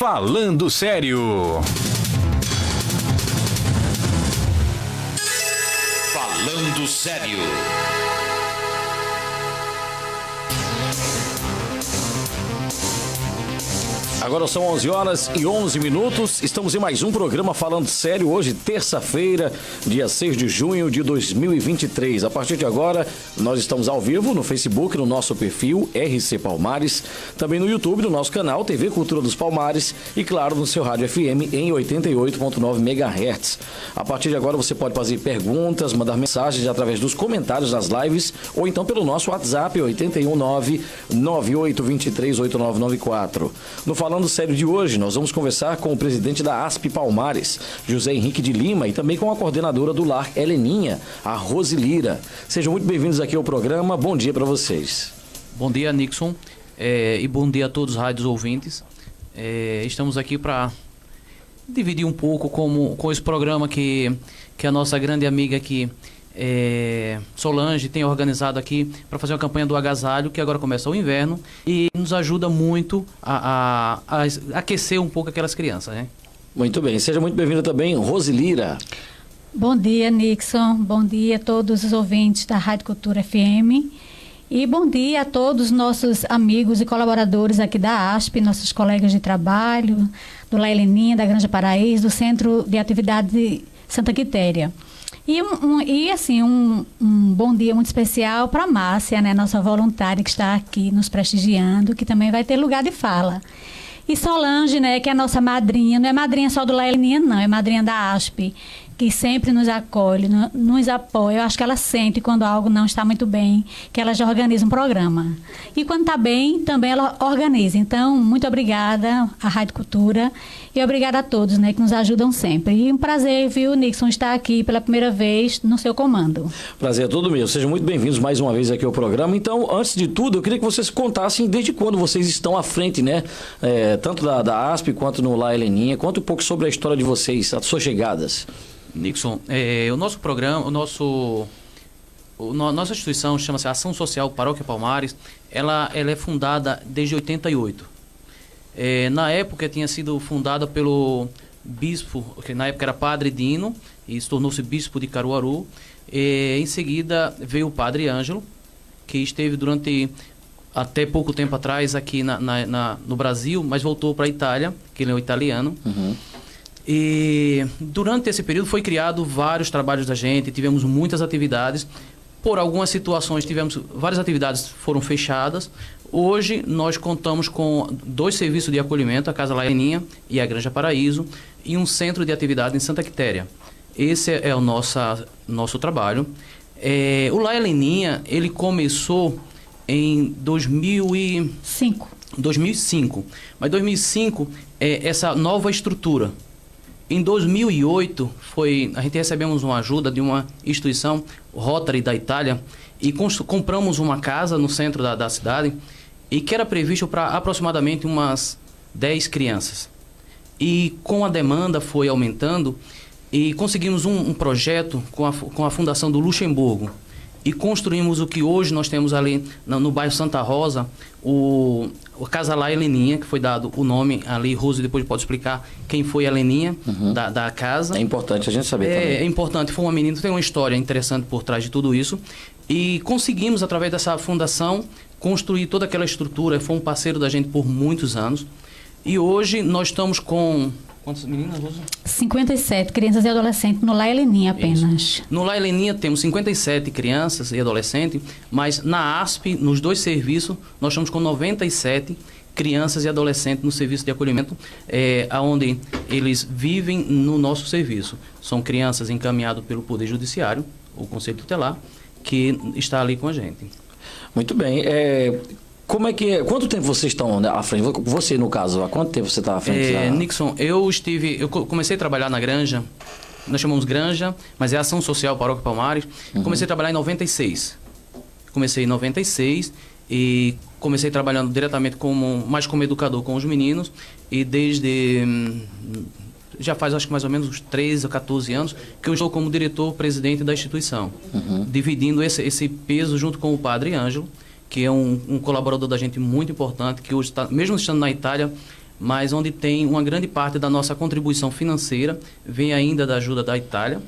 Falando Sério. Falando Sério. Agora são 11h11. Estamos em mais um programa Falando Sério. Hoje, terça-feira, dia 6 de junho de 2023. A partir de agora, nós estamos ao vivo no Facebook, no nosso perfil RC Palmares, também no YouTube, no nosso canal TV Cultura dos Palmares e, claro, no seu rádio FM em 88.9 MHz. A partir de agora, você pode fazer perguntas, mandar mensagens através dos comentários das lives ou então pelo nosso WhatsApp 819-9823-8994. No Falando Sério de hoje, nós vamos conversar com o presidente da ASP Palmares, José Henrique de Lima, e também com a coordenadora do Lar Heleninha, a Rose Lira. Sejam muito bem-vindos aqui ao programa. Bom dia para vocês. Bom dia, Nixon, e bom dia a todos os rádios ouvintes. Estamos aqui para dividir um pouco com esse programa que a nossa grande amiga aqui, Solange, tem organizado aqui para fazer uma campanha do agasalho, que agora começa o inverno e nos ajuda muito a aquecer um pouco aquelas crianças, né? Muito bem, seja muito bem-vinda também, Rose Lira. Bom dia, Nixon, bom dia a todos os ouvintes da Rádio Cultura FM e bom dia a todos os nossos amigos e colaboradores aqui da ASP, nossos colegas de trabalho, do La Heleninha, da Granja Paraíso, do Centro de Atividade Santa Quitéria. E um bom dia muito especial para a Márcia, né, nossa voluntária que está aqui nos prestigiando, que também vai ter lugar de fala. E Solange, né, que é a nossa madrinha, não é madrinha só do La Heleninha, não, é madrinha da ASP, que sempre nos acolhe, nos apoia. Eu acho que ela sente quando algo não está muito bem, que ela já organiza um programa. E quando está bem, também ela organiza. Então, muito obrigada à Rádio Cultura e obrigada a todos, né, que nos ajudam sempre. E um prazer, viu, Nixon, estar aqui pela primeira vez no seu comando. Prazer é todo meu. Sejam muito bem-vindos mais uma vez aqui ao programa. Então, antes de tudo, eu queria que vocês contassem desde quando vocês estão à frente, né, tanto da ASP quanto no La Heleninha. Conta um pouco sobre a história de vocês, as suas chegadas. Nixon, o nosso programa, nossa instituição chama-se Ação Social Paróquia Palmares. Ela é fundada desde 88. Na época tinha sido fundada pelo bispo, que na época era Padre Dino, e se tornou-se bispo de Caruaru. Em seguida veio o Padre Ângelo, que esteve durante até pouco tempo atrás aqui no Brasil, mas voltou para a Itália, que ele é um italiano. Uhum. E durante esse período foi criado vários trabalhos da gente, tivemos muitas atividades. Por algumas situações várias atividades foram fechadas. Hoje nós contamos com 2 serviços de acolhimento, a Casa La Heleninha e a Granja Paraíso, e um centro de atividade em Santa Quitéria. Esse é o nosso trabalho. O La Heleninha, ele começou em 2005. Mas 2005 essa nova estrutura. Em 2008, a gente recebemos uma ajuda de uma instituição, Rotary da Itália, e compramos uma casa no centro da cidade, e que era previsto para aproximadamente umas 10 crianças. E com a demanda foi aumentando, e conseguimos um projeto com a Fundação do Luxemburgo, e construímos o que hoje nós temos ali no bairro Santa Rosa, o Casa La Heleninha, que foi dado o nome ali. Rose depois pode explicar quem foi a Heleninha, da casa. É importante a gente saber também. É importante, foi uma menina que tem uma história interessante por trás de tudo isso. E conseguimos, através dessa fundação, construir toda aquela estrutura. Foi um parceiro da gente por muitos anos. E hoje nós estamos com... Quantas meninas, Rose? 57 crianças e adolescentes no La Heleninha apenas. Isso. No La Heleninha temos 57 crianças e adolescentes, mas na ASP, nos 2 serviços, nós estamos com 97 crianças e adolescentes no serviço de acolhimento, onde eles vivem no nosso serviço. São crianças encaminhadas pelo Poder Judiciário, o Conselho Tutelar, que está ali com a gente. Muito bem. Quanto tempo vocês estão à frente? Você, no caso, há quanto tempo você está à frente? Nixon, eu comecei a trabalhar na Granja, nós chamamos Granja, mas é Ação Social Paróquia Palmares. Comecei a trabalhar em 96. Comecei em 96 e comecei trabalhando diretamente mais como educador com os meninos, e desde... já faz acho que mais ou menos uns 13 ou 14 anos que eu estou como diretor-presidente da instituição, dividindo esse peso junto com o Padre Ângelo, que é um colaborador da gente muito importante, que hoje, mesmo estando na Itália, mas onde tem uma grande parte da nossa contribuição financeira, vem ainda da ajuda da Itália,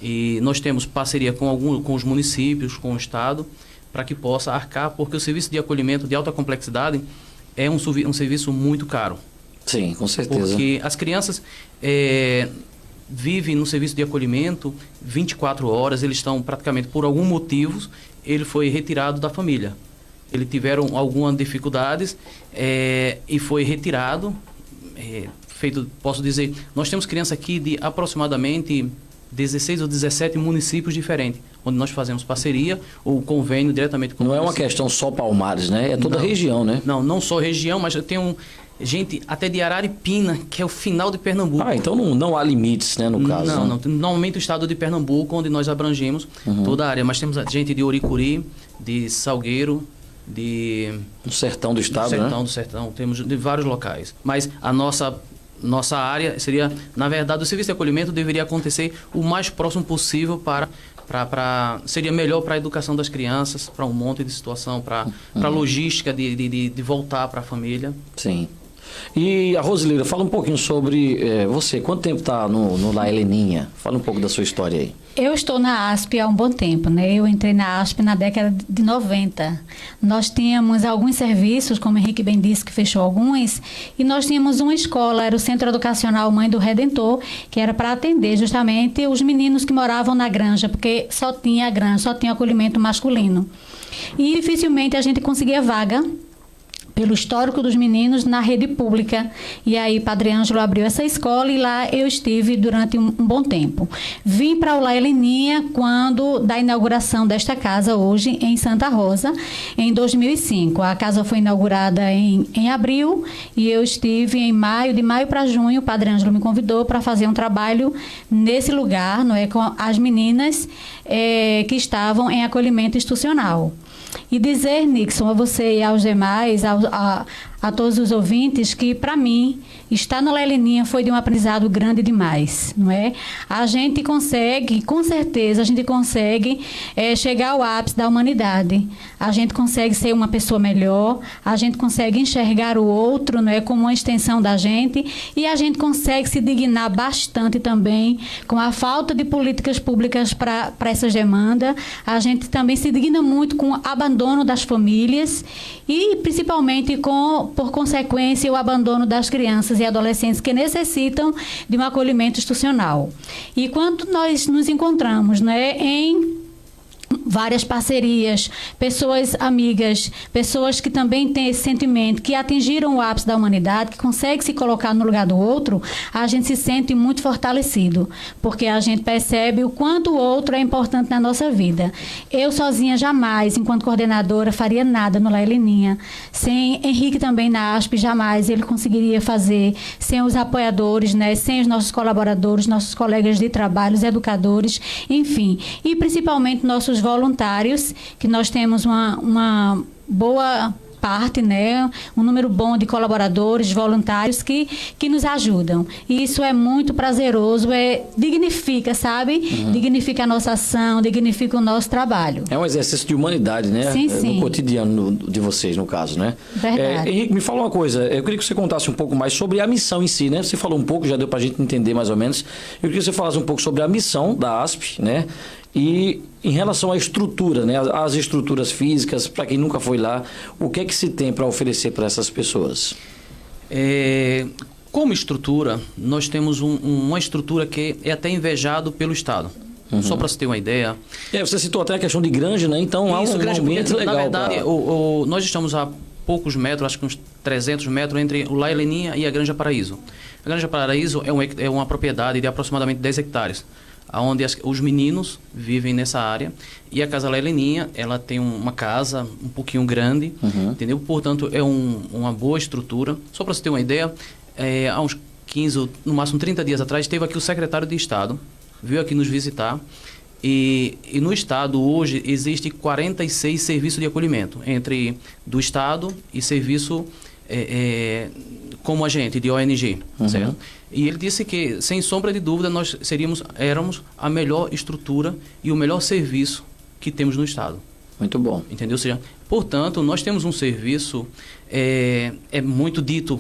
e nós temos parceria com os municípios, com o Estado, para que possa arcar, porque o serviço de acolhimento de alta complexidade é um serviço muito caro. Sim, com certeza. Porque as crianças vivem no serviço de acolhimento 24 horas, eles estão praticamente, por algum motivo, ele foi retirado da família. Eles tiveram algumas dificuldades e foi retirado, posso dizer, nós temos crianças aqui de aproximadamente 16 ou 17 municípios diferentes, onde nós fazemos parceria ou convênio diretamente com o município. Não é uma questão só Palmares, né? É toda a região, né? Não só região, mas eu tenho gente até de Araripina, que é o final de Pernambuco. Então não há limites, né, no caso. Não. Normalmente o estado de Pernambuco, onde nós abrangemos toda a área. Mas temos gente de Oricuri, de Salgueiro, no sertão do estado, né? Do sertão. Temos de vários locais. Mas a nossa área seria, na verdade, o serviço de acolhimento deveria acontecer o mais próximo possível seria melhor para a educação das crianças, para um monte de situação, para a logística de voltar para a família. Sim. E a Rosileira, fala um pouquinho sobre você. Quanto tempo está no La Heleninha? Fala um pouco da sua história aí. Eu estou na ASP há um bom tempo, né? Eu entrei na ASP na década de 90. Nós tínhamos alguns serviços, como o Henrique bem disse, que fechou alguns, e nós tínhamos uma escola, era o Centro Educacional Mãe do Redentor, que era para atender justamente os meninos que moravam na granja, porque só tinha a granja, só tinha acolhimento masculino. E dificilmente a gente conseguia vaga pelo histórico dos meninos na rede pública. E aí Padre Ângelo abriu essa escola e lá eu estive durante um bom tempo. Vim para o La Heleninha quando da inauguração desta casa hoje em Santa Rosa, em 2005. A casa foi inaugurada em abril e eu estive em maio, de maio para junho, o Padre Ângelo me convidou para fazer um trabalho nesse lugar, não é, com as meninas que estavam em acolhimento institucional. E dizer, Nixon, a você e aos demais, a todos os ouvintes, que para mim estar na La Heleninha foi de um aprendizado grande demais, não é? A gente consegue, com certeza, a gente consegue chegar ao ápice da humanidade. A gente consegue ser uma pessoa melhor, a gente consegue enxergar o outro, não é, como uma extensão da gente, e a gente consegue se dignar bastante também com a falta de políticas públicas para essas demandas. A gente também se digna muito com o abandono das famílias e principalmente por consequência, o abandono das crianças e adolescentes que necessitam de um acolhimento institucional. E quando nós nos encontramos, né, em várias parcerias, pessoas amigas, pessoas que também têm esse sentimento, que atingiram o ápice da humanidade, que conseguem se colocar no lugar do outro, a gente se sente muito fortalecido, porque a gente percebe o quanto o outro é importante na nossa vida. Eu sozinha jamais, enquanto coordenadora, faria nada no La Heleninha. Sem Henrique também na ASP, jamais ele conseguiria fazer, sem os apoiadores, né, sem os nossos colaboradores, nossos colegas de trabalho, os educadores, enfim, e principalmente nossos voluntários, que nós temos uma boa parte, né, um número bom de colaboradores, voluntários que nos ajudam. E isso é muito prazeroso, dignifica, sabe? Dignifica a nossa ação, dignifica o nosso trabalho. É um exercício de humanidade, né? Sim. No cotidiano de vocês, no caso, né? Verdade. Henrique, me fala uma coisa, eu queria que você contasse um pouco mais sobre a missão em si, né? Você falou um pouco, já deu pra gente entender mais ou menos. Eu queria que você falasse um pouco sobre a missão da ASP, né? E em relação à estrutura, né, as estruturas físicas, para quem nunca foi lá, o que é que se tem para oferecer para essas pessoas? Como estrutura, nós temos uma estrutura que é até invejado pelo Estado. Só para você ter uma ideia. Você citou até a questão de granja, né? Então há um ambiente legal. Na verdade, nós estamos a poucos metros, acho que uns 300 metros, entre o La Heleninha e a Granja Paraíso. A Granja Paraíso é uma propriedade de aproximadamente 10 hectares. Onde os meninos vivem nessa área, e a Casa La Heleninha, ela tem uma casa um pouquinho grande, entendeu? Portanto, é uma boa estrutura. Só para você ter uma ideia, há uns 15, no máximo 30 dias atrás, esteve aqui o secretário de Estado, veio aqui nos visitar, e no Estado hoje existe 46 serviços de acolhimento, entre do Estado e serviço como agente de ONG, certo? E ele disse que, sem sombra de dúvida, nós éramos a melhor estrutura e o melhor serviço que temos no Estado. Muito bom. Entendeu? Ou seja, portanto, nós temos um serviço, muito dito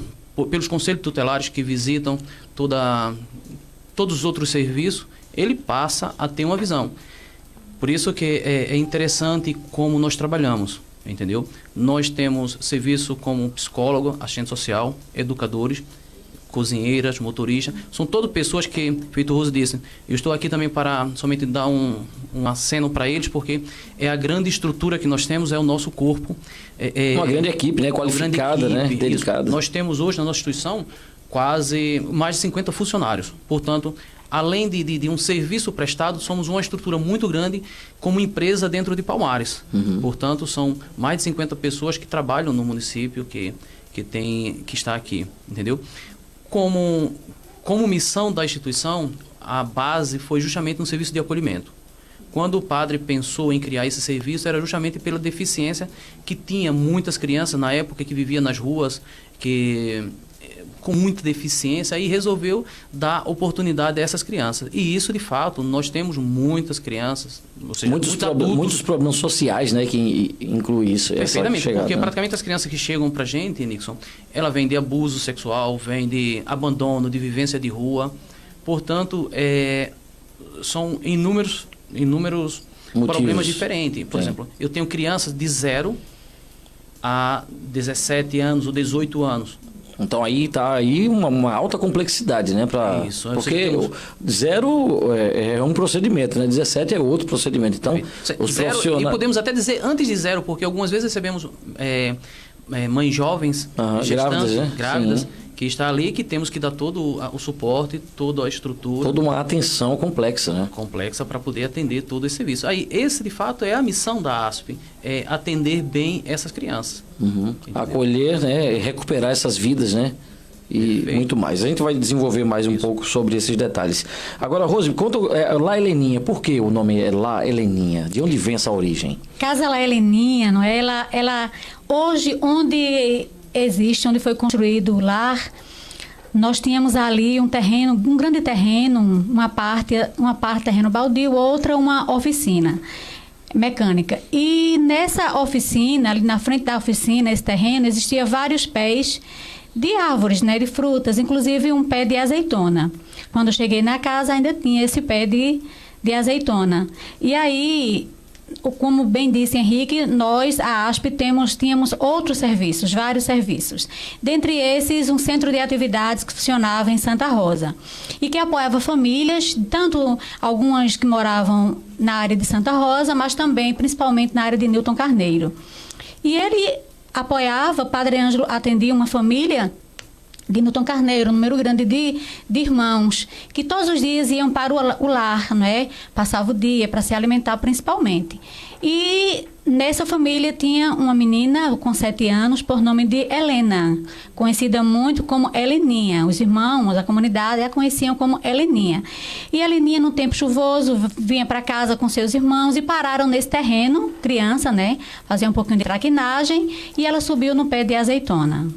pelos conselhos tutelares que visitam todos os outros serviços, ele passa a ter uma visão. Por isso que é interessante como nós trabalhamos, entendeu? Nós temos serviço como psicólogo, assistente social, educadores, cozinheiras, motoristas, são todas pessoas que, feito o Rose disse, eu estou aqui também para somente dar um aceno para eles, porque é a grande estrutura que nós temos, é o nosso corpo. Uma grande equipe, né? Qualificada, né? Dedicada. Nós temos hoje na nossa instituição quase mais de 50 funcionários, portanto, além de um serviço prestado, somos uma estrutura muito grande como empresa dentro de Palmares. Portanto, são mais de 50 pessoas que trabalham no município que está aqui, entendeu? Como missão da instituição, a base foi justamente no serviço de acolhimento. Quando o padre pensou em criar esse serviço, era justamente pela deficiência que tinha muitas crianças na época que viviam nas ruas, com muita deficiência, e resolveu dar oportunidade a essas crianças. E isso, de fato, nós temos muitas crianças, ou seja, muitos problemas sociais, né, que inclui isso. Perfeitamente, porque praticamente as crianças que chegam pra gente, Nixon, ela vem de abuso sexual, vem de abandono, de vivência de rua. Portanto, são inúmeros motivos, problemas diferentes. Por exemplo, eu tenho crianças de 0 a 17 anos ou 18 anos. Então aí está aí uma alta complexidade, né? Isso. Porque 0 é um procedimento, né? 17 é outro procedimento. Então, os profissionais... E podemos até dizer antes de 0, porque algumas vezes recebemos mães jovens, gestantes, grávidas, que está ali, que temos que dar todo o suporte, toda a estrutura. Toda uma atenção complexa, né? Complexa para poder atender todo esse serviço. Aí, esse de fato é a missão da ASP, é atender bem essas crianças. Acolher, né? Recuperar essas vidas, né? E perfeito. Muito mais. A gente vai desenvolver mais um pouco sobre esses detalhes. Agora, Rose, conta La Heleninha. Por que o nome é La Heleninha? De onde vem essa origem? Casa La Heleninha, não é? Ela hoje, onde foi construído o lar, nós tínhamos ali um terreno, um grande terreno, uma parte terreno baldio, outra uma oficina mecânica. E nessa oficina, ali na frente da oficina, esse terreno, existia vários pés de árvores, né, de frutas, inclusive um pé de azeitona. Quando eu cheguei na casa, ainda tinha esse pé de azeitona. E aí, como bem disse Henrique, nós, a ASP, tínhamos outros serviços, vários serviços. Dentre esses, um centro de atividades que funcionava em Santa Rosa e que apoiava famílias, tanto algumas que moravam na área de Santa Rosa, mas também, principalmente, na área de Newton Carneiro. E ele apoiava, Padre Ângelo atendia uma família de Newton Carneiro, um número grande de irmãos, que todos os dias iam para o lar, não é? Passava o dia para se alimentar principalmente. E nessa família tinha uma menina com 7 anos, por nome de Helena, conhecida muito como Heleninha. Os irmãos, a comunidade, a conheciam como Heleninha. E Heleninha, no tempo chuvoso, vinha para casa com seus irmãos e pararam nesse terreno, criança, né? Fazia um pouquinho de traquinagem e ela subiu no pé de azeitona.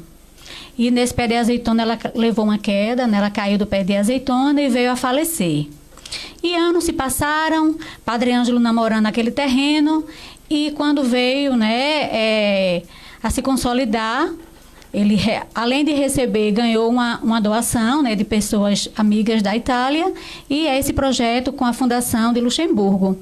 E nesse pé de azeitona ela levou uma queda, né? Ela caiu do pé de azeitona e veio a falecer. E anos se passaram, Padre Ângelo namorando aquele terreno, e quando veio, né, a se consolidar, ele, além de receber, ganhou uma doação, né, de pessoas amigas da Itália, e é esse projeto com a Fundação de Luxemburgo.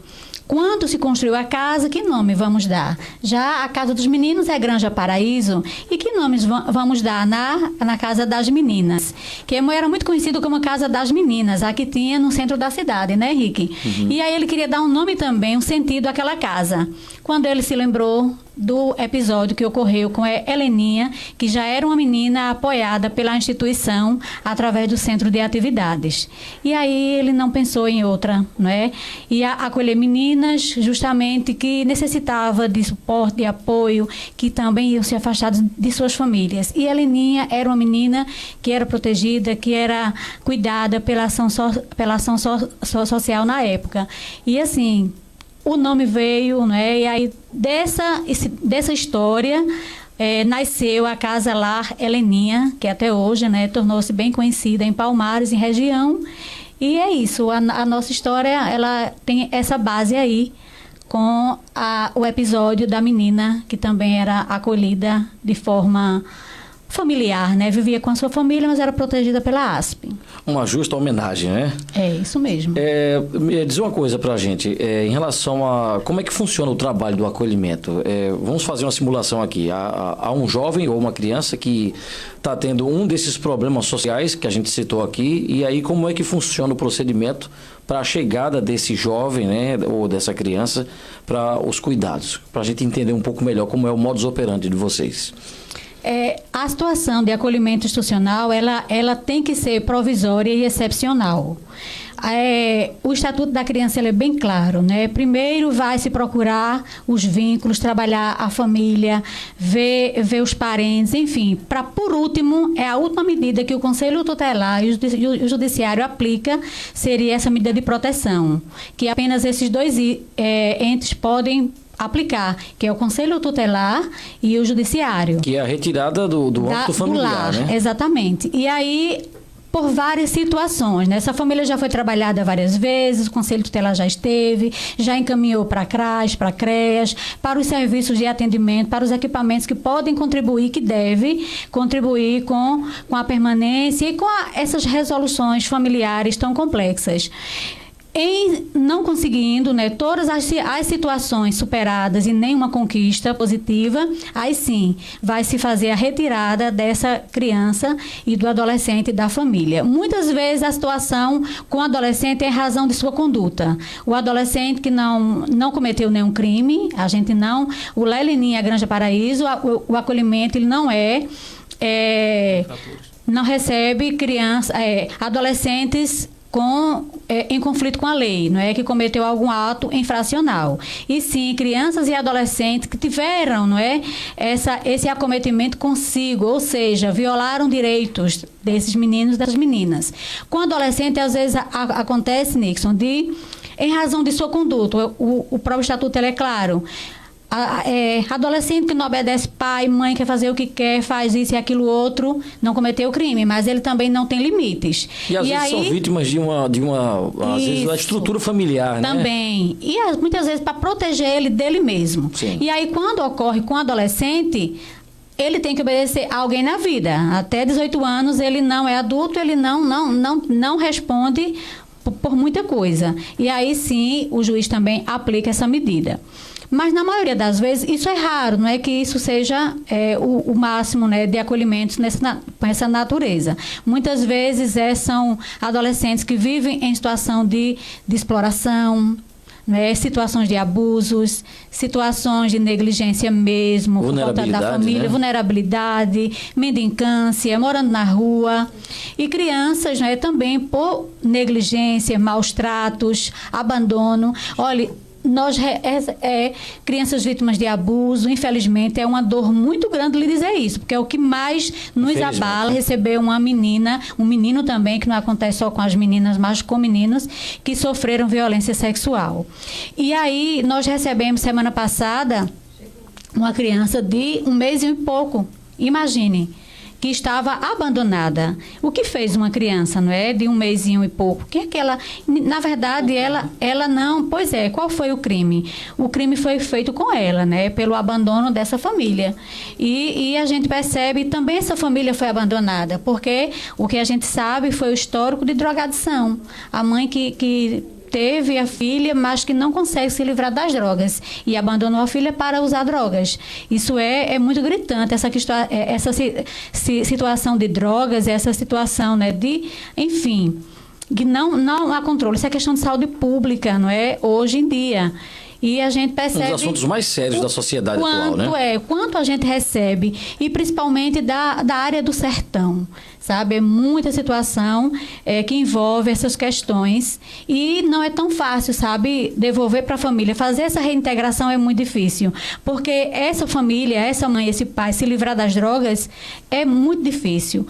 Quando se construiu a casa, que nome vamos dar? Já a Casa dos Meninos é Granja Paraíso. E que nomes vamos dar na Casa das Meninas? Que era muito conhecido como Casa das Meninas, a que tinha no centro da cidade, né, Henrique? E aí ele queria dar um nome também, um sentido àquela casa. Quando ele se lembrou do episódio que ocorreu com a Heleninha, que já era uma menina apoiada pela instituição através do centro de atividades. E aí ele não pensou em outra, não é? Ia acolher meninas justamente que necessitavam de suporte, de apoio, que também iam se afastar de suas famílias. E a Heleninha era uma menina que era protegida, que era cuidada pela ação social na época. E assim, o nome veio, né? E aí dessa história nasceu a Casa Lar Heleninha, que até hoje, né, tornou-se bem conhecida em Palmares, em região. E é isso, a nossa história, ela tem essa base aí, com o episódio da menina, que também era acolhida de forma familiar, né? Vivia com a sua família, mas era protegida pela ASP. Uma justa homenagem, né? É, isso mesmo. Diz uma coisa pra gente, em relação a como é que funciona o trabalho do acolhimento. Vamos fazer uma simulação aqui. Há um jovem ou uma criança que está tendo um desses problemas sociais que a gente citou aqui, e aí como é que funciona o procedimento para a chegada desse jovem, né, ou dessa criança para os cuidados, para a gente entender um pouco melhor como é o modus operandi de vocês. A situação de acolhimento institucional, ela tem que ser provisória e excepcional. O Estatuto da Criança ele é bem claro, né? Primeiro vai se procurar os vínculos, trabalhar a família, ver os parentes, enfim. Por último, a última medida que o Conselho Tutelar e o Judiciário aplica seria essa medida de proteção, que apenas esses dois entes podem aplicar, que é o Conselho Tutelar e o Judiciário. Que é a retirada do âmbito familiar, do lar, né? Exatamente. E aí, por várias situações, né? Essa família já foi trabalhada várias vezes, o Conselho Tutelar já esteve, já encaminhou para a CRAS, para a CREAS, para os serviços de atendimento, para os equipamentos que podem contribuir, que devem contribuir com a permanência e com essas resoluções familiares tão complexas. Em não conseguindo, né, todas as situações superadas e nenhuma conquista positiva, aí sim vai se fazer a retirada dessa criança e do adolescente da família. Muitas vezes a situação com o adolescente é em razão de sua conduta. O adolescente que não cometeu nenhum crime, o Lelininha Granja Paraíso, o acolhimento ele não não recebe adolescentes em conflito com a lei, não é, que cometeu algum ato infracional. E sim, crianças e adolescentes que tiveram, não é, esse acometimento consigo, ou seja, violaram direitos desses meninos e dessas meninas. Com adolescente, às vezes, acontece, Nixon, em razão de sua conduta. O próprio Estatuto ele é claro. Adolescente que não obedece pai, mãe, quer fazer o que quer, faz isso e aquilo outro, não cometeu crime, mas ele também não tem limites. E às vezes são vítimas de uma às vezes, da estrutura familiar, né? Também. E muitas vezes para proteger ele dele mesmo. Sim. E aí, quando ocorre com o adolescente, ele tem que obedecer a alguém na vida. Até 18 anos, ele não é adulto, ele não responde por muita coisa. E aí, sim, o juiz também aplica essa medida. Mas, na maioria das vezes, isso é raro, não é que isso seja o máximo, né, de acolhimentos com essa natureza. Muitas vezes são adolescentes que vivem em situação de exploração, né, situações de abusos, situações de negligência mesmo, falta da família, né? Vulnerabilidade, mendicância, morando na rua. E crianças, né, também por negligência, maus tratos, abandono. Olha, crianças vítimas de abuso, infelizmente, é uma dor muito grande lhe dizer isso, porque é o que mais nos abala, receber um menino também, que não acontece só com as meninas, mas com meninos que sofreram violência sexual. E aí, nós recebemos semana passada uma criança de 1 mês e pouco, imagine, que estava abandonada. O que fez uma criança, não é? De 1 mês e pouco. Que aquela, na verdade, ela não... Pois é, qual foi o crime? O crime foi feito com ela, né? Pelo abandono dessa família. E a gente percebe também essa família foi abandonada, porque o que a gente sabe foi o histórico de drogadição. A mãe que teve a filha, mas que não consegue se livrar das drogas e abandonou a filha para usar drogas. Isso é muito gritante, essa situação de drogas, essa situação, né, enfim, que não há controle. Isso é questão de saúde pública, não é? Hoje em dia. E a gente percebe... Um dos assuntos mais sérios da sociedade atual, né? Quanto a gente recebe, e principalmente da área do sertão, sabe? É muita situação que envolve essas questões e não é tão fácil, sabe? Devolver para a família. Fazer essa reintegração é muito difícil, porque essa família, essa mãe, esse pai, se livrar das drogas é muito difícil.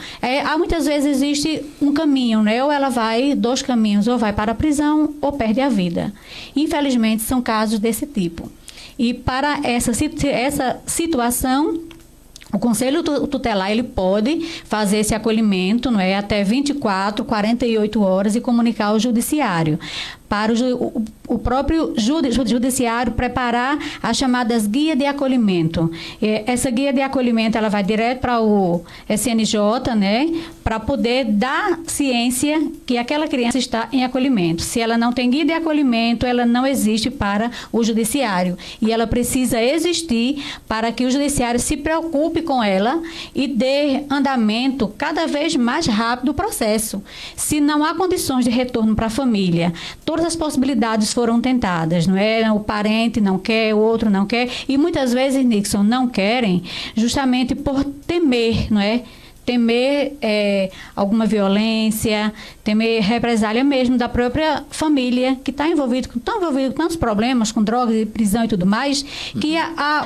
Muitas vezes existe um caminho, né? Ou ela vai, 2 caminhos, ou vai para a prisão ou perde a vida. Infelizmente, são casos desse tipo. E para essa situação, o Conselho Tutelar ele pode fazer esse acolhimento, não é, até 24, 48 horas e comunicar ao Judiciário para o próprio judiciário preparar as chamadas guias de acolhimento. Essa guia de acolhimento ela vai direto para o SNJ, né, para poder dar ciência que aquela criança está em acolhimento. Se ela não tem guia de acolhimento, ela não existe para o judiciário. E ela precisa existir para que o judiciário se preocupe com ela e dê andamento cada vez mais rápido o processo. Se não há condições de retorno para a família, todas as possibilidades foram tentadas, não é? O parente não quer, o outro não quer, e muitas vezes, Nixon, não querem justamente por temer, não é? Temer alguma violência, temer represália mesmo da própria família, que está envolvido com tantos problemas, com drogas, prisão e tudo mais, que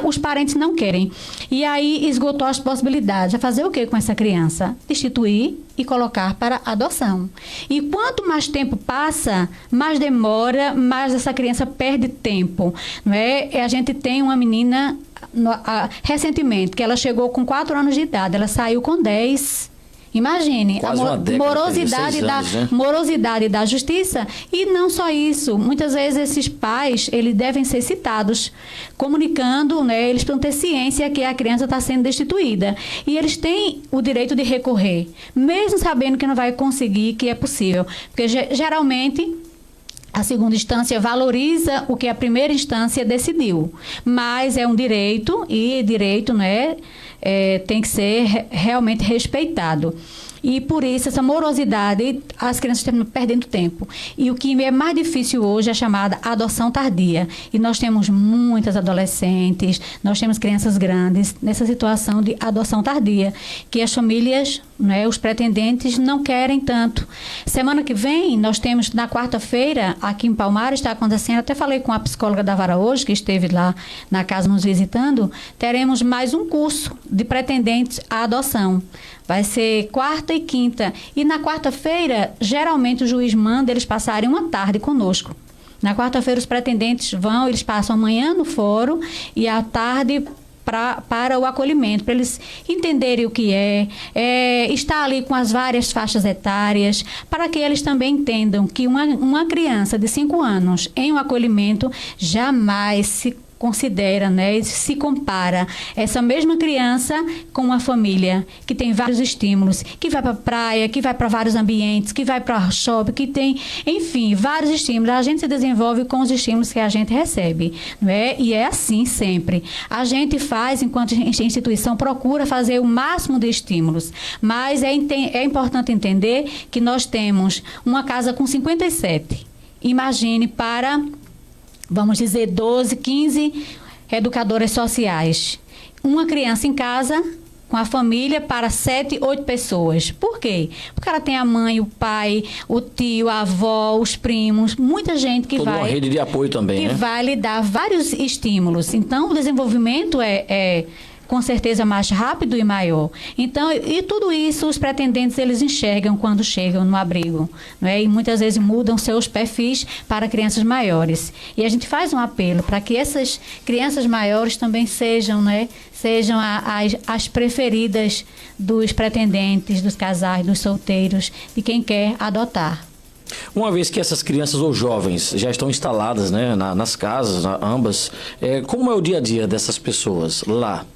os parentes não querem. E aí esgotou as possibilidades. Vai fazer o que com essa criança? Destituir e colocar para adoção. E quanto mais tempo passa, mais demora, mais essa criança perde tempo. Não é? A gente tem uma menina recentemente, que ela chegou com 4 anos de idade, ela saiu com 10. Imagine, quase uma década, morosidade da justiça. E não só isso, muitas vezes esses pais, eles devem ser citados, comunicando, né, eles precisam ter ciência que a criança está sendo destituída. E eles têm o direito de recorrer, mesmo sabendo que não vai conseguir, que é possível. Porque geralmente a segunda instância valoriza o que a primeira instância decidiu, mas é um direito e direito, né, tem que ser realmente respeitado. E por isso, essa morosidade, as crianças estão perdendo tempo. E o que é mais difícil hoje é a chamada adoção tardia. E nós temos muitas adolescentes, nós temos crianças grandes nessa situação de adoção tardia, que as famílias, né, os pretendentes não querem tanto. Semana que vem, nós temos, na quarta-feira, aqui em Palmares, está acontecendo, até falei com a psicóloga da Vara hoje, que esteve lá na casa nos visitando, teremos mais um curso de pretendentes à adoção. Vai ser quarta e quinta. E na quarta-feira, geralmente o juiz manda eles passarem uma tarde conosco. Na quarta-feira, os pretendentes vão, eles passam a manhã no fórum e à tarde para o acolhimento, para eles entenderem o que estar ali com as várias faixas etárias, para que eles também entendam que uma criança de 5 anos em um acolhimento jamais se considera, né, se compara essa mesma criança com uma família que tem vários estímulos, que vai para a praia, que vai para vários ambientes, que vai para shopping, que tem, enfim, vários estímulos. A gente se desenvolve com os estímulos que a gente recebe, não é? E é assim sempre. A gente faz, enquanto instituição, procura fazer o máximo de estímulos, mas é importante entender que nós temos uma casa com 57. Imagine para, vamos dizer, 12, 15 educadoras sociais. Uma criança em casa com a família para 7, 8 pessoas. Por quê? Porque ela tem a mãe, o pai, o tio, a avó, os primos, muita gente que toda uma rede de apoio também, que vai lhe dar vários estímulos. Então, o desenvolvimento é com certeza mais rápido e maior. Então, e tudo isso os pretendentes eles enxergam quando chegam no abrigo, não é? E muitas vezes mudam seus perfis para crianças maiores. E a gente faz um apelo para que essas crianças maiores também sejam, né, sejam as preferidas dos pretendentes, dos casais, dos solteiros, de quem quer adotar. Uma vez que essas crianças ou jovens já estão instaladas, né, nas casas, ambas, como é o dia a dia dessas pessoas lá?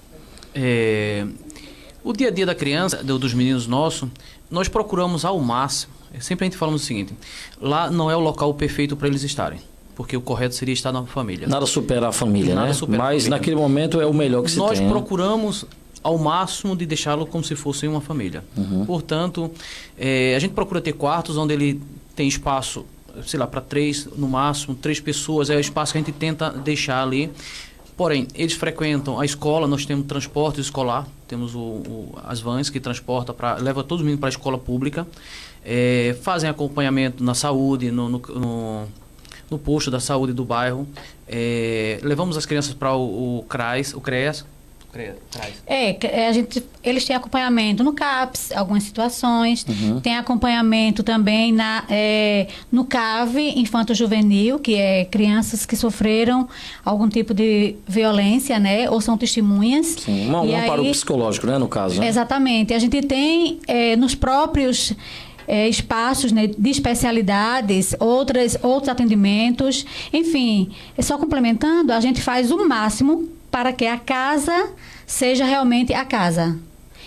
O dia a dia da criança, dos meninos nossos, nós procuramos ao máximo. Sempre a gente falamos o seguinte: lá não é o local perfeito para eles estarem, porque o correto seria estar na família. Nada supera a família, Nada né? supera a Mas família. naquele momento é o melhor que se Nós tem. procuramos ao máximo de deixá-lo como se fosse uma família. Portanto, a gente procura ter quartos onde ele tem espaço, sei lá, para 3, no máximo, 3 pessoas. É o espaço que a gente tenta deixar ali. Porém, eles frequentam a escola, nós temos transporte escolar, temos as vans que transportam, leva todos os meninos para a escola pública, fazem acompanhamento na saúde, no posto da saúde do bairro, levamos as crianças para o CRAS. Eles têm acompanhamento no CAPS, algumas situações, tem acompanhamento também no CAV, Infanto Juvenil, que é crianças que sofreram algum tipo de violência, né, ou são testemunhas. Sim, um amparo psicológico, né, no caso. Né? Exatamente. A gente tem nos próprios espaços, né, de especialidades, outros atendimentos. Enfim, só complementando, a gente faz o máximo para que a casa seja realmente a casa.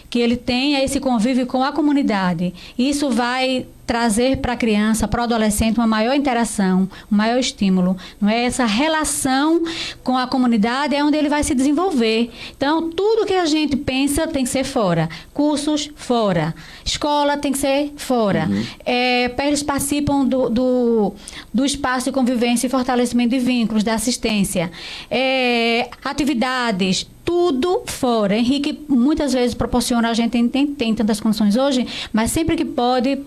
Que ele tenha esse convívio com a comunidade. Isso vai trazer para a criança, para o adolescente, uma maior interação, um maior estímulo. Não é? Essa relação com a comunidade é onde ele vai se desenvolver. Então, tudo que a gente pensa tem que ser fora. Cursos, fora. Escola tem que ser fora. Eles participam do espaço de convivência e fortalecimento de vínculos, da assistência. Atividades, tudo fora. Henrique muitas vezes proporciona, a gente tem tantas condições hoje, mas sempre que pode,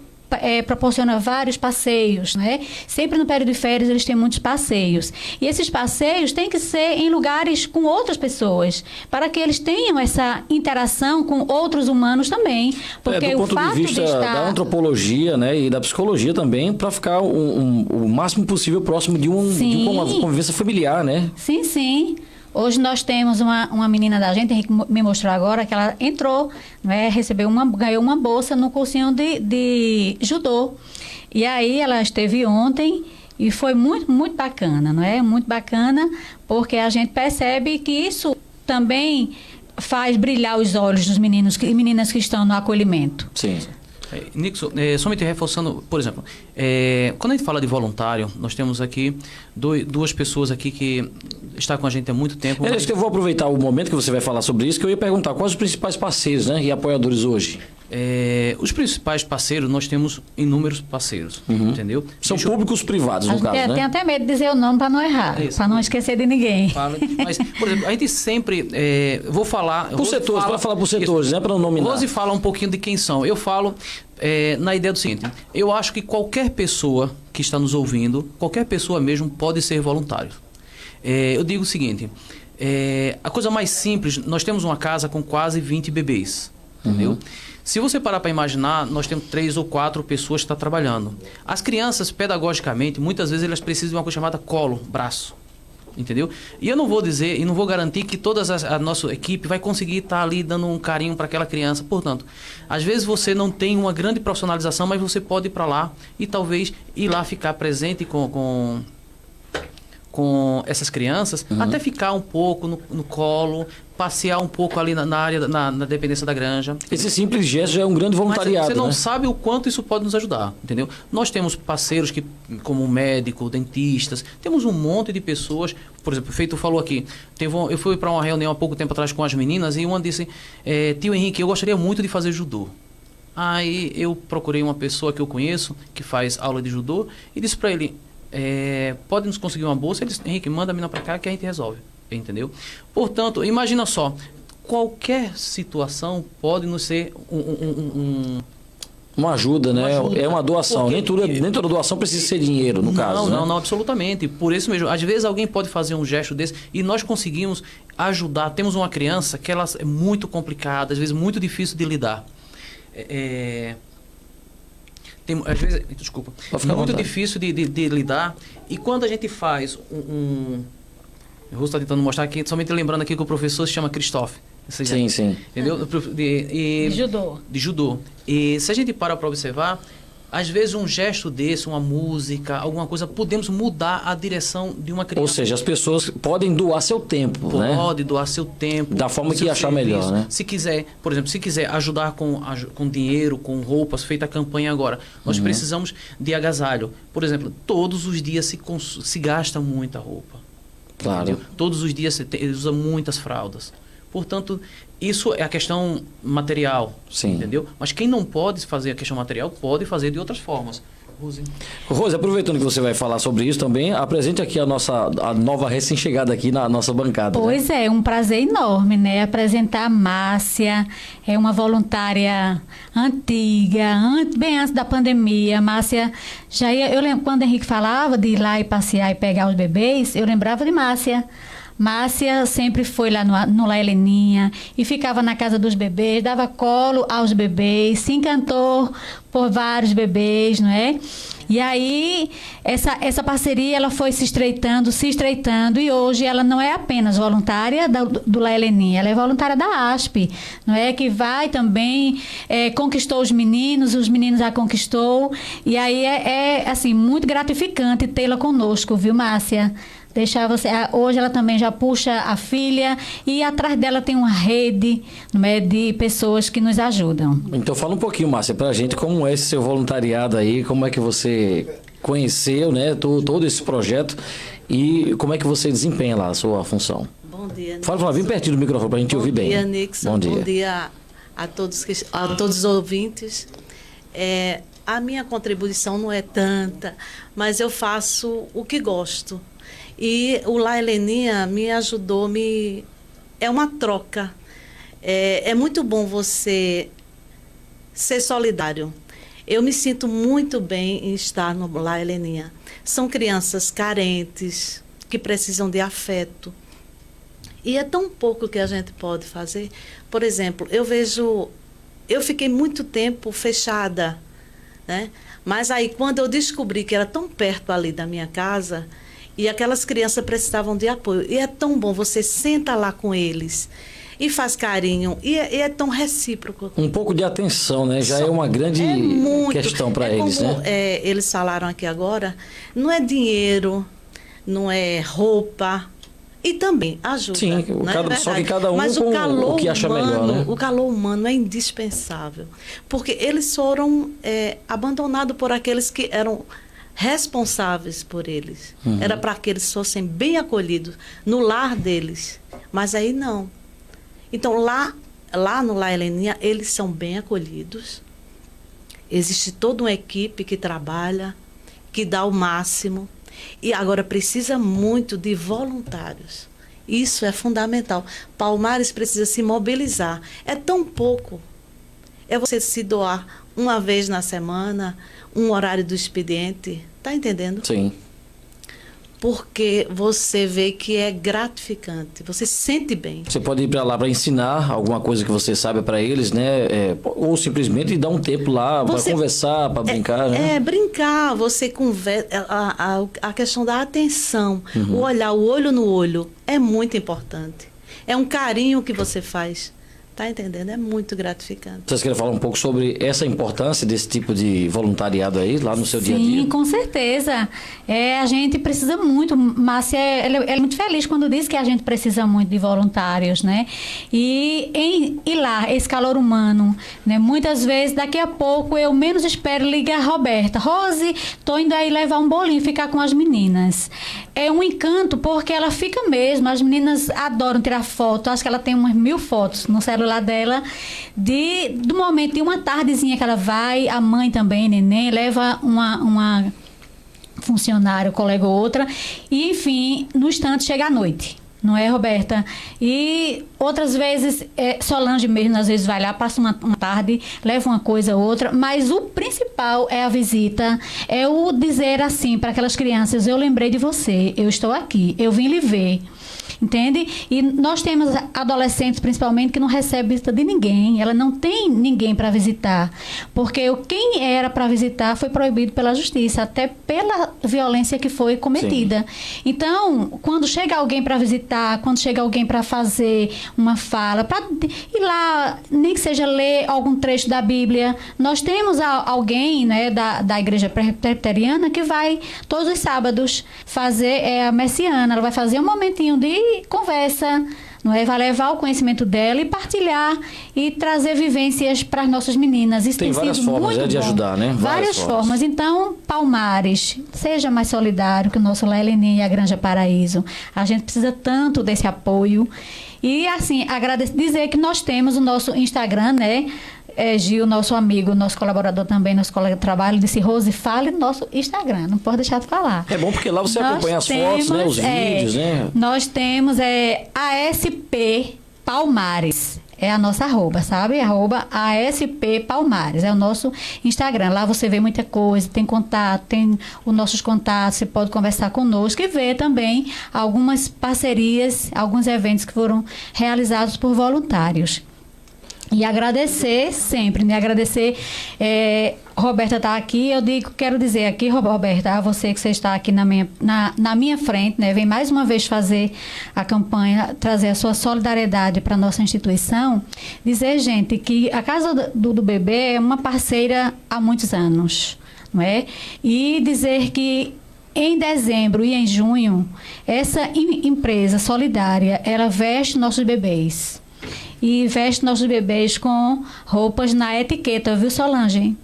proporciona vários passeios, né? Sempre no período de férias eles têm muitos passeios. E esses passeios têm que ser em lugares com outras pessoas, para que eles tenham essa interação com outros humanos também. Porque do ponto o fato de vista da antropologia, né, e da psicologia também, para ficar o máximo possível próximo de uma convivência familiar, né? Sim, sim. Hoje nós temos uma menina da gente, Henrique me mostrou agora, que ela entrou, né, ganhou uma bolsa no cursinho de judô. E aí ela esteve ontem e foi muito, muito bacana, não é? Muito bacana, porque a gente percebe que isso também faz brilhar os olhos dos meninos e meninas que estão no acolhimento. Sim. Nixon, somente reforçando, por exemplo, quando a gente fala de voluntário, nós temos aqui duas pessoas aqui que estão com a gente há muito tempo. Acho que eu vou aproveitar o momento que você vai falar sobre isso, que eu ia perguntar quais os principais parceiros, né, e apoiadores hoje. Os principais parceiros, nós temos inúmeros parceiros, entendeu? São públicos privados, no caso, né? Tem até medo de dizer o nome para não errar, para não esquecer de ninguém. Mas, por exemplo, a gente sempre... vou falar... Por setores, para falar por setores, né? Para não nominar. Rose fala um pouquinho de quem são. Eu falo na ideia do seguinte, eu acho que qualquer pessoa que está nos ouvindo, qualquer pessoa mesmo pode ser voluntário. Eu digo o seguinte, a coisa mais simples, nós temos uma casa com quase 20 bebês, entendeu? Se você parar para imaginar, nós temos 3 ou 4 pessoas que estão trabalhando. As crianças, pedagogicamente, muitas vezes elas precisam de uma coisa chamada colo, braço. Entendeu? E eu não vou dizer e não vou garantir que toda a nossa equipe vai conseguir estar ali dando um carinho para aquela criança. Portanto, às vezes você não tem uma grande profissionalização, mas você pode ir para lá e talvez ir lá ficar presente com essas crianças, até ficar um pouco no colo, passear um pouco ali na área, na dependência da granja. Esse simples gesto já é um grande voluntariado. Mas você não né? sabe o quanto isso pode nos ajudar, entendeu? Nós temos parceiros como médico, dentistas, temos um monte de pessoas, por exemplo, o Feito falou aqui, eu fui para uma reunião há pouco tempo atrás com as meninas e uma disse, tio Henrique, eu gostaria muito de fazer judô. Aí eu procurei uma pessoa que eu conheço, que faz aula de judô, e disse para ele, pode nos conseguir uma bolsa? Ele disse, Henrique, manda a menina para cá que a gente resolve. Entendeu? Portanto, imagina só, qualquer situação pode nos ser uma ajuda, né? É uma doação. Nem toda doação precisa ser dinheiro, no caso. Não, absolutamente. Por isso mesmo. Às vezes alguém pode fazer um gesto desse e nós conseguimos ajudar. Temos uma criança que ela é muito complicada, às vezes muito difícil de lidar. Às vezes, desculpa, é muito difícil de lidar. E quando a gente faz eu vou estar tentando mostrar aqui, somente lembrando aqui que o professor se chama Christophe. Sim. Entendeu? De judô. De judô. E se a gente para observar, às vezes um gesto desse, uma música, alguma coisa, podemos mudar a direção de uma criança. Ou seja, as pessoas podem doar seu tempo, né? Pode doar seu tempo. Da forma que achar melhor, né? Se quiser, por exemplo, se quiser ajudar com dinheiro, com roupas, feita a campanha agora, nós precisamos de agasalho. Por exemplo, todos os dias se gasta muita roupa. Claro. Entendeu? Todos os dias você usa muitas fraldas. Portanto, isso é a questão material. Sim. Entendeu? Mas quem não pode fazer a questão material, pode fazer de outras formas. Rose, aproveitando que você vai falar sobre isso também, apresente aqui a nova recém-chegada aqui na nossa bancada. Pois né? É um prazer enorme, né? Apresentar a Márcia, é uma voluntária antiga, bem antes da pandemia. Márcia, eu lembro quando o Henrique falava de ir lá e passear e pegar os bebês, eu lembrava de Márcia. Márcia sempre foi lá no La Heleninha e ficava na casa dos bebês, dava colo aos bebês, se encantou por vários bebês, não é? E aí, essa parceria ela foi se estreitando, e hoje ela não é apenas voluntária do La Heleninha, ela é voluntária da ASP, não é? Que vai também, conquistou os meninos a conquistou, e aí assim, muito gratificante tê-la conosco, viu, Márcia? Hoje ela também já puxa a filha e atrás dela tem uma rede, não é, de pessoas que nos ajudam. Então fala um pouquinho, Márcia, pra gente como é esse seu voluntariado aí, como é que você conheceu, né, todo esse projeto e como é que você desempenha lá a sua função. Bom dia, Nixon. Fala bem pertinho do microfone pra gente ouvir bem. Bom dia, Nixon. Bom dia a todos os ouvintes. A minha contribuição não é tanta, mas eu faço o que gosto. E o La Heleninha me ajudou, é uma troca. É muito bom você ser solidário. Eu me sinto muito bem em estar no La Heleninha. São crianças carentes, que precisam de afeto. E é tão pouco que a gente pode fazer. Por exemplo, eu fiquei muito tempo fechada, né? Mas aí, quando eu descobri que era tão perto ali da minha casa, e aquelas crianças precisavam de apoio. E é tão bom, você senta lá com eles e faz carinho. E é tão recíproco. Um pouco de atenção, né? Já é uma grande questão para eles, como, né? Eles falaram aqui agora, não é dinheiro, não é roupa. E também ajuda. Sim, só que cada um mas com o que acha melhor, né? O calor humano é indispensável. Porque eles foram abandonados por aqueles que eram responsáveis por eles. Era para que eles fossem bem acolhidos no lar deles. Mas aí não. Então, lá no La Heleninha, eles são bem acolhidos. Existe toda uma equipe que trabalha, que dá o máximo. E agora precisa muito de voluntários. Isso é fundamental. Palmares precisa se mobilizar. É tão pouco. É você se doar uma vez na semana, um horário do expediente. Está entendendo? Sim. Porque você vê que é gratificante, você se sente bem. Você pode ir para lá para ensinar alguma coisa que você sabe para eles, né? Ou simplesmente dar um tempo lá para conversar, para brincar, né? Brincar, você conversa. A questão da atenção, o olhar, o olho no olho, é muito importante. É um carinho que você faz. Tá entendendo? É muito gratificante. Vocês querem falar um pouco sobre essa importância desse tipo de voluntariado aí, lá no seu dia a dia? Sim, com certeza. A gente precisa muito. Márcia, ela é muito feliz quando diz que a gente precisa muito de voluntários, né? E lá, esse calor humano, né? Muitas vezes, daqui a pouco, eu menos espero ligar a Roberta. Rose, tô indo aí levar um bolinho, ficar com as meninas. É um encanto, porque ela fica mesmo. As meninas adoram tirar foto. Acho que ela tem umas 1000 fotos no celular dela, do momento de uma tardezinha que ela vai, a mãe também, neném, leva uma funcionária, colega ou outra, e enfim, no instante chega a noite. Não é, Roberta? E outras vezes, Solange mesmo, às vezes vai lá, passa uma tarde, leva uma coisa ou outra, mas o principal é a visita, é o dizer assim para aquelas crianças: eu lembrei de você, eu estou aqui, eu vim lhe ver. Entende? E nós temos adolescentes, principalmente, que não recebem visita de ninguém. Ela não tem ninguém para visitar. Porque quem era para visitar foi proibido pela justiça, até pela violência que foi cometida. Sim. Então, quando chega alguém para visitar, quando chega alguém para fazer uma fala, para ir lá, nem que seja ler algum trecho da Bíblia, nós temos alguém, né, da igreja presbiteriana que vai todos os sábados fazer a messiana. Ela vai fazer um momentinho de conversa, não é? Vai levar o conhecimento dela e partilhar e trazer vivências para as nossas meninas. Isso tem várias formas de ajudar, né? Várias formas. Então, Palmares, seja mais solidário que o nosso La Heleninha e a Granja Paraíso. A gente precisa tanto desse apoio. E, assim, dizer que nós temos o nosso Instagram, né? Gil, nosso amigo, nosso colaborador também, nosso colega de trabalho, disse: Rose, fale no nosso Instagram, não pode deixar de falar. É bom porque lá você acompanha as fotos, né, os vídeos, né? Nós temos ASP Palmares. é a nossa arroba, sabe? @ASP Palmares, é o nosso Instagram. Lá você vê muita coisa, tem contato, tem os nossos contatos, você pode conversar conosco e ver também algumas parcerias, alguns eventos que foram realizados por voluntários. E agradecer sempre, né? Agradecer, Roberta está aqui, quero dizer aqui, Roberta, a você que você está aqui na minha frente, né? Vem mais uma vez fazer a campanha, trazer a sua solidariedade para a nossa instituição, dizer, gente, que a Casa do Bebê é uma parceira há muitos anos, não é? E dizer que em dezembro e em junho, essa empresa solidária, ela veste nossos bebês. E veste nossos bebês com roupas na etiqueta, viu, Solange?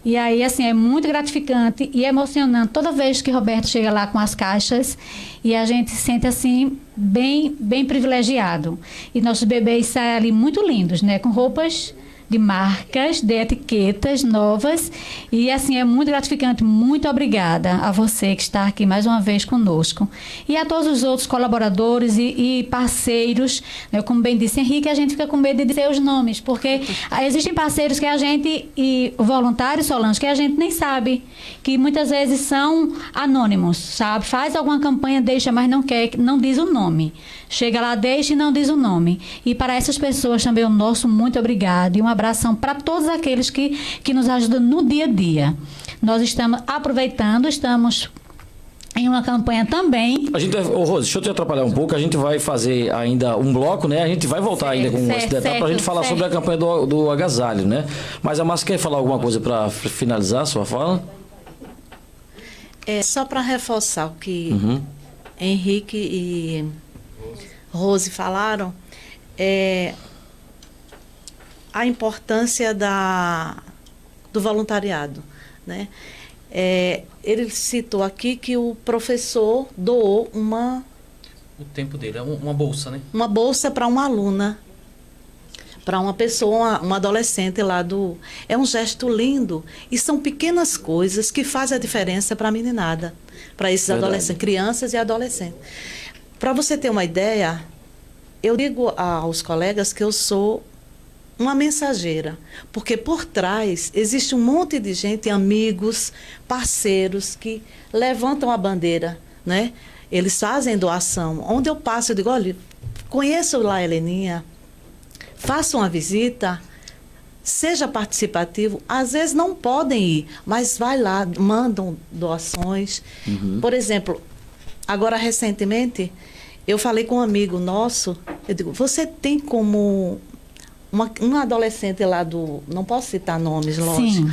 E aí, assim, é muito gratificante e emocionante toda vez que Roberto chega lá com as caixas e a gente se sente, assim, bem privilegiado. E nossos bebês saem ali muito lindos, né? Com roupas de marcas, de etiquetas novas. E, assim, é muito gratificante. Muito obrigada a você que está aqui mais uma vez conosco. E a todos os outros colaboradores e parceiros, né? Como bem disse Henrique, a gente fica com medo de dizer os nomes, porque existem parceiros que a gente, e voluntários, Solange, que a gente nem sabe, que muitas vezes são anônimos, sabe? Faz alguma campanha, deixa, mas não quer, não diz o nome. Chega lá, deixa e não diz o nome. E para essas pessoas também o nosso muito obrigado e um abração para todos aqueles que nos ajudam no dia a dia. Nós estamos aproveitando, estamos em uma campanha também. Rose, deixa eu te atrapalhar um pouco, a gente vai fazer ainda um bloco, né? A gente vai voltar ainda com esse detalhe para a gente falar sobre a campanha do agasalho, né? Mas a Márcia quer falar alguma coisa para finalizar a sua fala? Só para reforçar o que Henrique e Rose falaram, a importância do voluntariado, né? Ele citou aqui que o professor doou o tempo dele, é uma bolsa, né? Uma bolsa para uma aluna, para uma pessoa, uma adolescente lá É um gesto lindo e são pequenas coisas que fazem a diferença para a meninada, para esses adolescentes, crianças e adolescentes. Para você ter uma ideia, eu digo aos colegas que eu sou uma mensageira, porque por trás existe um monte de gente, amigos, parceiros que levantam a bandeira, né? Eles fazem doação. Onde eu passo, eu digo, olha, conheço lá a Heleninha, faça uma visita, seja participativo. Às vezes não podem ir, mas vai lá, mandam doações. Por exemplo, agora recentemente, eu falei com um amigo nosso, eu digo, você tem como uma adolescente lá não posso citar nomes, lógico,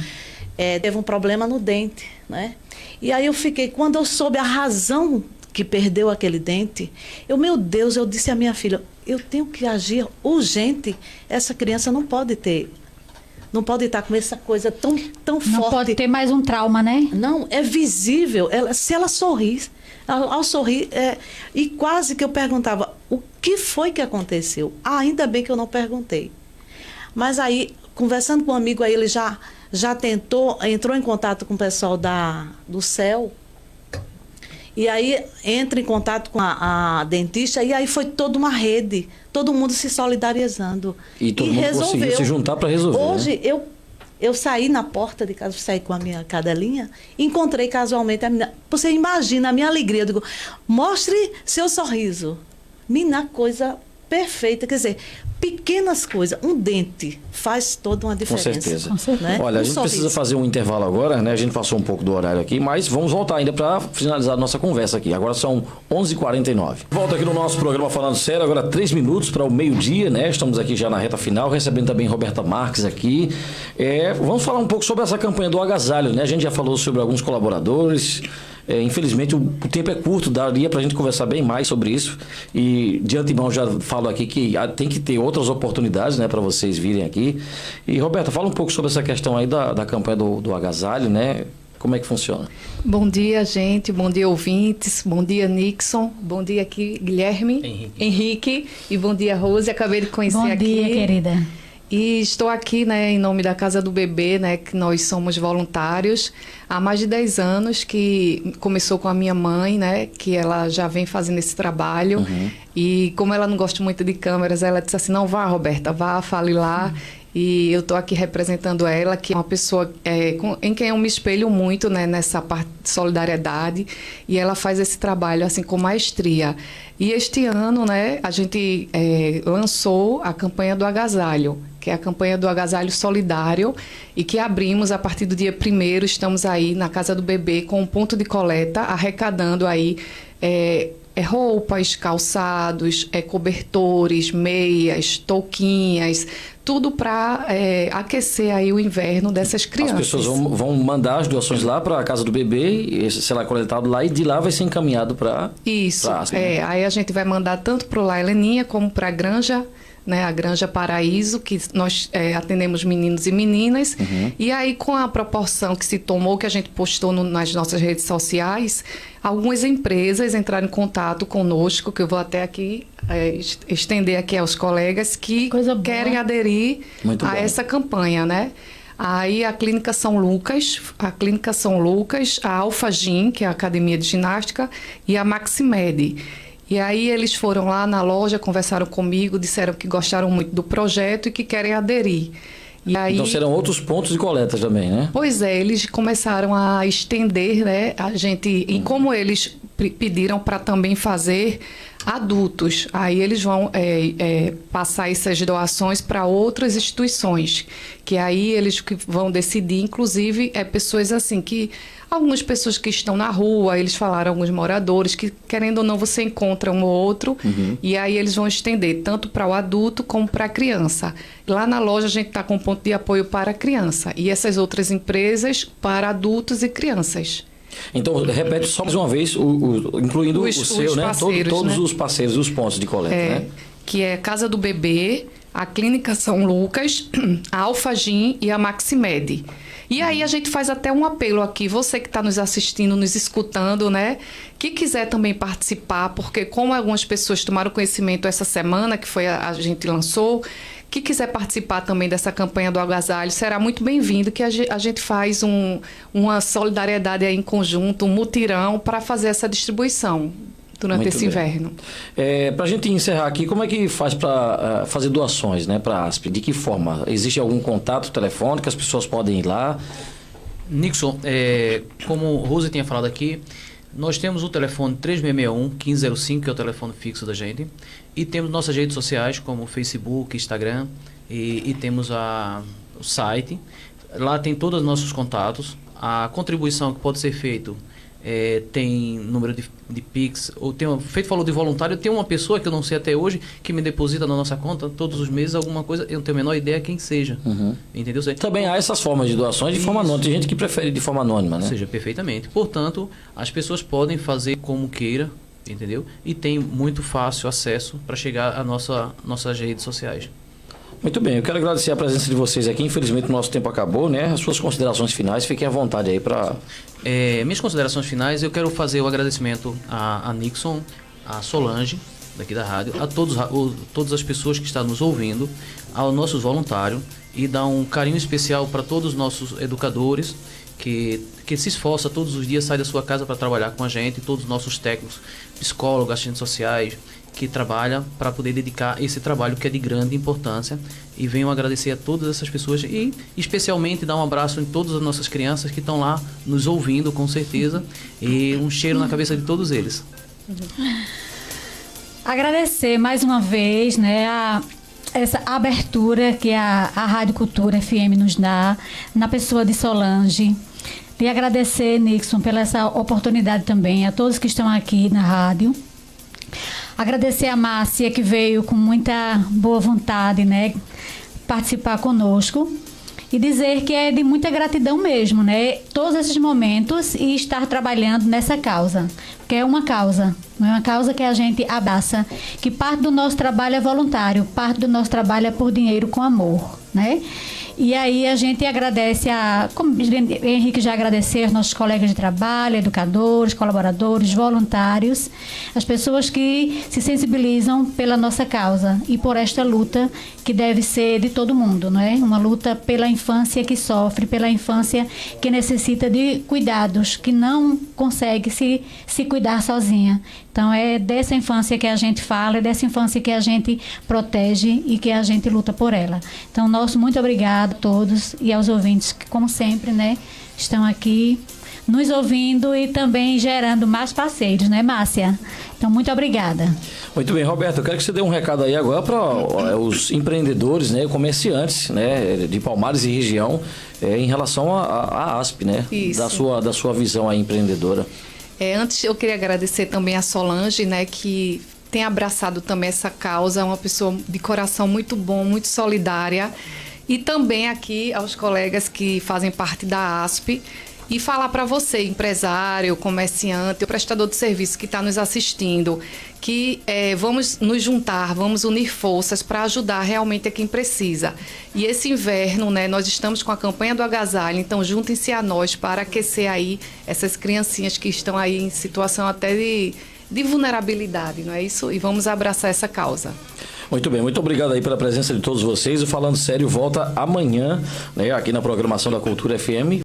teve um problema no dente, né? E aí quando eu soube a razão que perdeu aquele dente, meu Deus, eu disse à minha filha, eu tenho que agir urgente, essa criança não pode estar com essa coisa tão forte. Não pode ter mais um trauma, né? Não, é visível, se ela sorrir, ao sorrir, e quase que eu perguntava, o que foi que aconteceu? Ainda bem que eu não perguntei. Mas aí, conversando com um amigo, aí ele já entrou em contato com o pessoal do CEL, e aí entra em contato com a dentista, e aí foi toda uma rede, todo mundo se solidarizando. E todo mundo conseguiu se juntar para resolver. Hoje, eu saí na porta de casa, saí com a minha cadelinha, encontrei casualmente a menina. Você imagina a minha alegria, eu digo, mostre seu sorriso. Menina, coisa perfeita, quer dizer, pequenas coisas, um dente faz toda uma diferença. Com certeza. Né? Olha, a gente precisa fazer um intervalo agora, né? A gente passou um pouco do horário aqui, mas vamos voltar ainda para finalizar a nossa conversa aqui. Agora são 11h49. Volta aqui no nosso programa Falando Sério, agora 3 minutos para o meio-dia, né? Estamos aqui já na reta final, recebendo também Roberta Marques aqui. Vamos falar um pouco sobre essa campanha do agasalho, né? A gente já falou sobre alguns colaboradores. Infelizmente o tempo é curto, daria para a gente conversar bem mais sobre isso, e de antemão já falo aqui que tem que ter outras oportunidades, né, para vocês virem aqui. E Roberta, fala um pouco sobre essa questão aí da campanha do agasalho, né? Como é que funciona? Bom dia, gente, bom dia, ouvintes, bom dia, Nixon, bom dia aqui, Guilherme, Henrique, e bom dia, Rose, acabei de conhecer aqui. Bom dia, querida. E estou aqui, né, em nome da Casa do Bebê, né, que nós somos voluntários há mais de 10 anos, que começou com a minha mãe, né, que ela já vem fazendo esse trabalho. E como ela não gosta muito de câmeras, ela disse assim, não, vá, Roberta, vá, fale lá. E eu estou aqui representando ela, que é uma pessoa em quem eu me espelho muito, né, nessa parte de solidariedade. E ela faz esse trabalho assim com maestria. E este ano, né, a gente lançou a campanha do agasalho, que é a campanha do agasalho solidário, e que abrimos a partir do dia 1º. Estamos aí na Casa do Bebê com um ponto de coleta, arrecadando aí roupas, calçados, cobertores, meias, touquinhas, tudo para aquecer aí o inverno dessas crianças. As pessoas vão mandar as doações lá para a Casa do Bebê, e será coletado lá, e de lá vai ser encaminhado para... Isso, aí a gente vai mandar tanto para o Lá Heleninha como para a Granja, né, a Granja Paraíso, que nós atendemos meninos e meninas. E aí, com a proporção que se tomou, que a gente postou nas nossas redes sociais, algumas empresas entraram em contato conosco, que eu vou até aqui estender aqui aos colegas que querem aderir a essa campanha, né? Aí a Clínica São Lucas, a Alfagin, que é a Academia de Ginástica, e a Maximed. E aí eles foram lá na loja, conversaram comigo, disseram que gostaram muito do projeto e que querem aderir. E aí, então serão outros pontos de coleta também, né? Pois é, eles começaram a estender, né, a gente, e como eles pediram para também fazer adultos, aí eles vão passar essas doações para outras instituições, que aí eles vão decidir, inclusive, pessoas assim que... Algumas pessoas que estão na rua, eles falaram, alguns moradores, que querendo ou não você encontra um ou outro, e aí eles vão estender tanto para o adulto como para a criança. Lá na loja a gente está com um ponto de apoio para a criança, e essas outras empresas para adultos e crianças. Então, repete só mais uma vez, incluindo o seu, né? Todos os parceiros, os pontos de coleta, né? Que é Casa do Bebê, a Clínica São Lucas, a Alfagin e a Maximed. E aí a gente faz até um apelo aqui, você que está nos assistindo, nos escutando, né? Que quiser também participar, porque como algumas pessoas tomaram conhecimento essa semana, que foi a gente lançou, que quiser participar também dessa campanha do agasalho, será muito bem-vindo, que a gente faz uma solidariedade aí em conjunto, um mutirão para fazer essa distribuição durante esse inverno. Para a gente encerrar aqui, como é que faz para fazer doações, né, para a ASP? De que forma? Existe algum contato telefônico que as pessoas podem ir lá? Nixon, como o Rose tinha falado aqui, nós temos o telefone 3661-1505, que é o telefone fixo da gente, e temos nossas redes sociais, como Facebook, Instagram, e temos o site. Lá tem todos os nossos contatos. A contribuição que pode ser feita tem número de Pix, ou feito falou de voluntário, tem uma pessoa que eu não sei até hoje, que me deposita na nossa conta todos os meses alguma coisa, eu não tenho a menor ideia quem seja. Entendeu? Também há essas formas de doações de forma anônima, tem gente que prefere de forma anônima, né? Ou seja, perfeitamente. Portanto, as pessoas podem fazer como queira, entendeu? E tem muito fácil acesso para chegar às nossas redes sociais. Muito bem, eu quero agradecer a presença de vocês aqui. Infelizmente o nosso tempo acabou, né? As suas considerações finais, fiquem à vontade aí para... minhas considerações finais, eu quero fazer o agradecimento a Nixon, a Solange, daqui da rádio, a todas as pessoas que estão nos ouvindo, aos nossos voluntários, e dar um carinho especial para todos os nossos educadores, que se esforça todos os dias, sai da sua casa para trabalhar com a gente, todos os nossos técnicos, psicólogos, assistentes sociais, que trabalham para poder dedicar esse trabalho que é de grande importância, e venho agradecer a todas essas pessoas e especialmente dar um abraço em todas as nossas crianças que estão lá nos ouvindo, com certeza, e um cheiro na cabeça de todos eles. Agradecer mais uma vez, né, essa abertura que a Rádio Cultura FM nos dá, na pessoa de Solange. E agradecer, Nixon, pela essa oportunidade também, a todos que estão aqui na rádio. Agradecer a Márcia, que veio com muita boa vontade, né, participar conosco. E dizer que é de muita gratidão mesmo, né, todos esses momentos e estar trabalhando nessa causa. Porque é uma causa, não é uma causa que a gente abraça, que parte do nosso trabalho é voluntário, parte do nosso trabalho é por dinheiro com amor, né? E aí a gente agradece como o Henrique já agradeceu, aos nossos colegas de trabalho, educadores, colaboradores, voluntários, as pessoas que se sensibilizam pela nossa causa e por esta luta que deve ser de todo mundo, não é? Uma luta pela infância que sofre, pela infância que necessita de cuidados, que não consegue se cuidar sozinha. Então é dessa infância que a gente fala, é dessa infância que a gente protege e que a gente luta por ela. Então, nosso muito obrigado a todos e aos ouvintes que, como sempre, né, estão aqui nos ouvindo e também gerando mais parceiros, né, Márcia? Então, muito obrigada. Muito bem, Roberto, eu quero que você dê um recado aí agora para os empreendedores, né, comerciantes, né, de Palmares e região, em relação à ASP, né? Isso. Da sua visão aí empreendedora. Antes eu queria agradecer também a Solange, né, que tem abraçado também essa causa, uma pessoa de coração muito bom, muito solidária. E também aqui aos colegas que fazem parte da ASP. E falar para você, empresário, comerciante, o prestador de serviço que está nos assistindo, que vamos nos juntar, vamos unir forças para ajudar realmente a quem precisa. E esse inverno, né, nós estamos com a campanha do agasalho, então juntem-se a nós para aquecer aí essas criancinhas que estão aí em situação até de vulnerabilidade, não é isso? E vamos abraçar essa causa. Muito bem, muito obrigado aí pela presença de todos vocês. O Falando Sério volta amanhã, né, aqui na programação da Cultura FM.